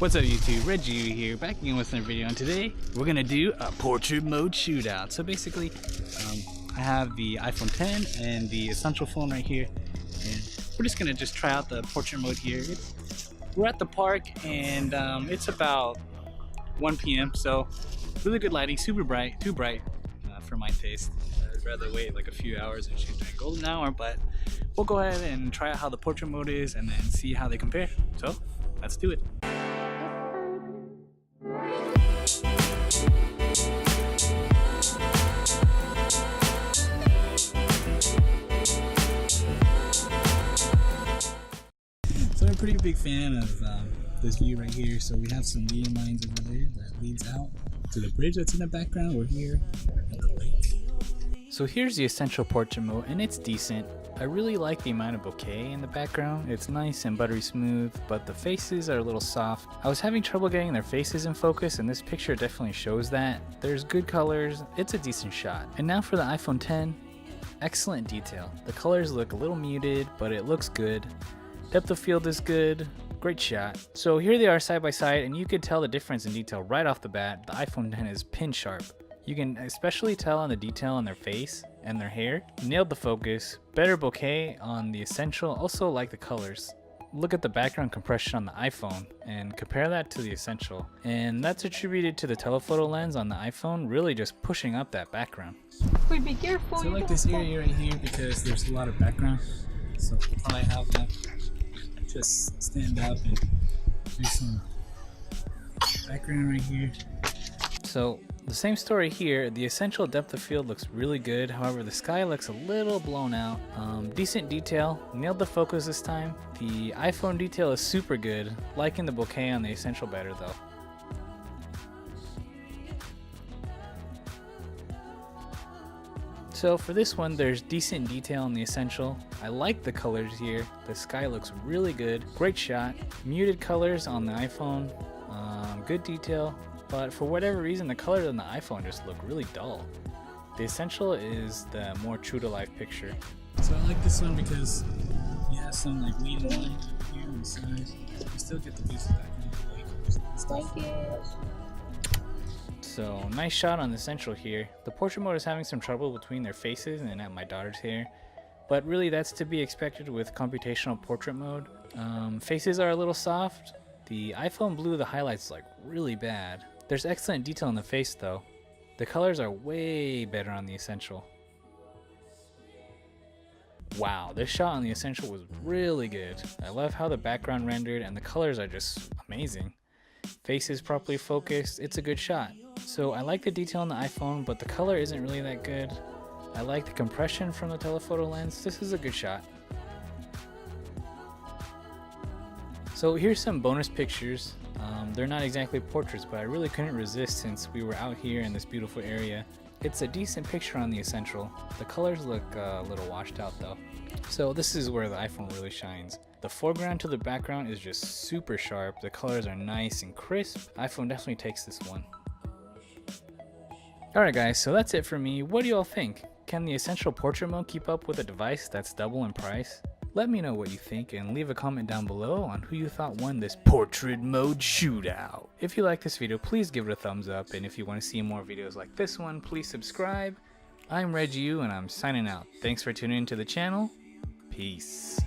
What's up YouTube, Reggie here, back again with another video, and today we're gonna do a portrait mode shootout. So basically, I have the iPhone 10 and the Essential phone right here, and we're just gonna try out the portrait mode here. We're at the park, and it's about 1 p.m. so really good lighting, super bright, too bright for my taste. I'd rather wait like a few hours and shoot during golden hour, but we'll go ahead and try out how the portrait mode is and then see how they compare. So let's do it. So I'm a pretty big fan of this view right here. So we have some leading lines over there that leads out to the bridge that's in the background. We're here at the lake. So here's the Essential portrait mode, and it's decent. I really like the amount of bokeh in the background. It's nice and buttery smooth, but the faces are a little soft. I was having trouble getting their faces in focus, and this picture definitely shows that. There's good colors, it's a decent shot. And now for the iPhone 10, excellent detail. The colors look a little muted, but it looks good. Depth of field is good, great shot. So here they are side by side, and you could tell the difference in detail right off the bat. The iPhone 10 is pin sharp. You can especially tell on the detail on their face and their hair. Nailed the focus, better bokeh on the Essential, also like the colors. Look at the background compression on the iPhone and compare that to the Essential. And that's attributed to the telephoto lens on the iPhone really just pushing up that background. Wait, be careful. So I like this area right here because there's a lot of background. So we'll probably have them just stand up and do some background right here. So the same story here. The Essential depth of field looks really good. However, the sky looks a little blown out. Decent detail. Nailed the focus this time. The iPhone detail is super good. Liking the bokeh on the Essential better though. So for this one, there's decent detail in the Essential. I like the colors here. The sky looks really good. Great shot. Muted colors on the iPhone. Good detail. But for whatever reason, the colors on the iPhone just look really dull. The Essential is the more true to life picture. So I like this one because you have some like leading line here on the side. You still get the pieces back in the lake. Like it. So nice shot on the Essential here. The portrait mode is having some trouble between their faces and at my daughter's hair. But really that's to be expected with computational portrait mode. Faces are a little soft. The iPhone blew the highlights like really bad. There's excellent detail in the face though. The colors are way better on the Essential. Wow, this shot on the Essential was really good. I love how the background rendered and the colors are just amazing. Face is properly focused, it's a good shot. So I like the detail on the iPhone, but the color isn't really that good. I like the compression from the telephoto lens. This is a good shot. So here's some bonus pictures. They're not exactly portraits, but I really couldn't resist since we were out here in this beautiful area. It's a decent picture on the Essential. The colors look a little washed out though. So this is where the iPhone really shines. The foreground to the background is just super sharp. The colors are nice and crisp. iPhone definitely takes this one. Alright guys, so that's it for me. What do y'all think? Can the Essential portrait mode keep up with a device that's double in price? Let me know what you think and leave a comment down below on who you thought won this portrait mode shootout. If you like this video, please give it a thumbs up, and if you want to see more videos like this one, please subscribe. I'm Reggie and I'm signing out. Thanks for tuning into the channel. Peace.